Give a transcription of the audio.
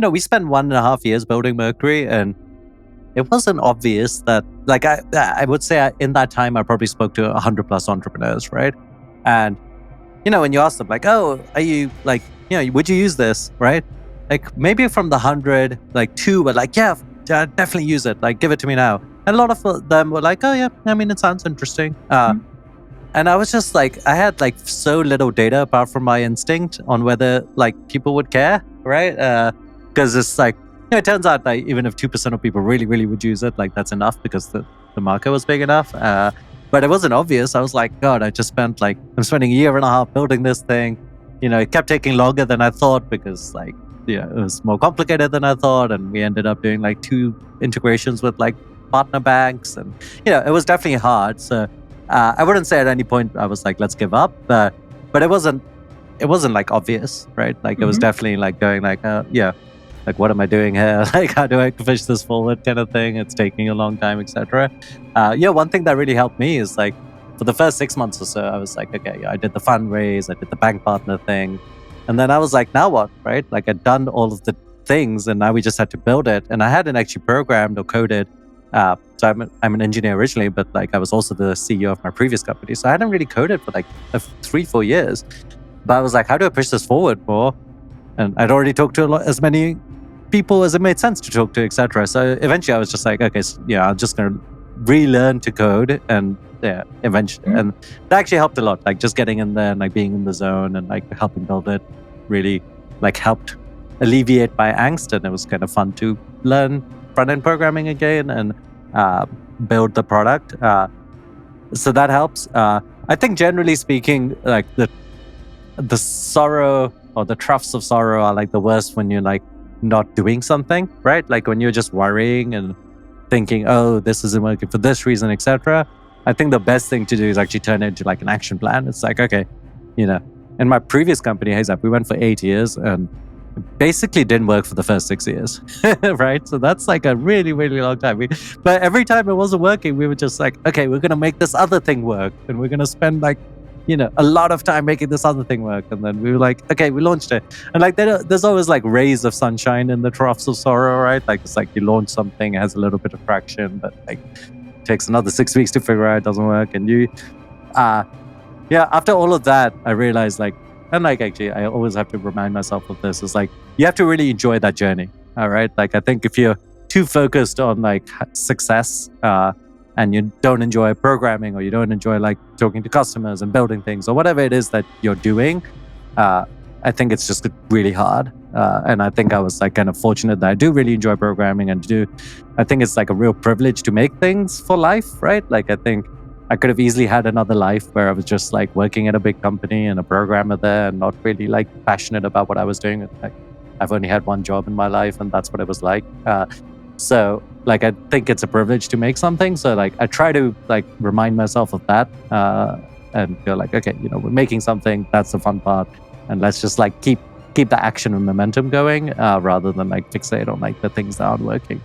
we spent 1.5 years building Mercury, and it wasn't obvious that, like, I would say in that time, I probably spoke to 100 plus entrepreneurs, right? And, when you ask them, like, oh, are you, like, would you use this, right? Like, maybe from the 100, like, 2 were like, yeah, definitely use it. Like, give it to me now. And a lot of them were like, oh, yeah, I mean, it sounds interesting. And I was just like, I had like so little data apart from my instinct on whether like people would care, right? Because it's like, it turns out that even if 2% of people really, really would use it, like that's enough because the market was big enough. But it wasn't obvious. I was like, God, I'm spending a year and a half building this thing. It kept taking longer than I thought because like, it was more complicated than I thought. And we ended up doing like 2 integrations with like partner banks. And, it was definitely hard. So I wouldn't say at any point I was like, let's give up. But it wasn't like obvious, right? Like it was definitely like going like, like what am I doing here? Like how do I push this forward kind of thing? It's taking a long time, etc. One thing that really helped me is like for the first 6 months or so, I was like, okay, I did the fundraise, I did the bank partner thing. And then I was like, now what, right? Like I'd done all of the things and now we just had to build it. And I hadn't actually programmed or coded. So I'm an engineer originally, but like I was also the CEO of my previous company. So I hadn't really coded for like 3-4 years. But I was like, how do I push this forward more? And I'd already talked to as many people as it made sense to talk to, etc. So eventually I was just like, okay, so, I'm just going to relearn to code. And eventually, and that actually helped a lot. Like just getting in there and like being in the zone and like helping build it really like helped alleviate my angst. And it was kind of fun to learn front-end programming again and build the product. So that helps. I think generally speaking, like the sorrow or the troughs of sorrow are like the worst when you're like not doing something, right? Like when you're just worrying and thinking, oh, this isn't working for this reason, etc. I think the best thing to do is actually turn it into like an action plan. It's like, okay, in my previous company, HeyZap, we went for 8 years and basically didn't work for the first 6 years, right? So that's like a really, really long time. But every time it wasn't working, we were just like, okay, we're going to make this other thing work. And we're going to spend like, a lot of time making this other thing work. And then we were like, okay, we launched it. And like, there's always like rays of sunshine in the troughs of sorrow, right? Like, it's like you launch something, it has a little bit of traction, but like it takes another 6 weeks to figure out it doesn't work. And after all of that, I realized like, and like actually, I always have to remind myself of this. It's like, you have to really enjoy that journey. All right. Like, I think if you're too focused on like success and you don't enjoy programming or you don't enjoy like talking to customers and building things or whatever it is that you're doing, I think it's just really hard. And I think I was like kind of fortunate that I do really enjoy programming and I think it's like a real privilege to make things for life, right? Like, I think I could have easily had another life where I was just like working at a big company and a programmer there and not really like passionate about what I was doing. Like, I've only had one job in my life and that's what it was like. So like, I think it's a privilege to make something. So like, I try to like remind myself of that and go like, okay, we're making something. That's the fun part. And let's just like keep the action and momentum going rather than like fixate on like the things that aren't working.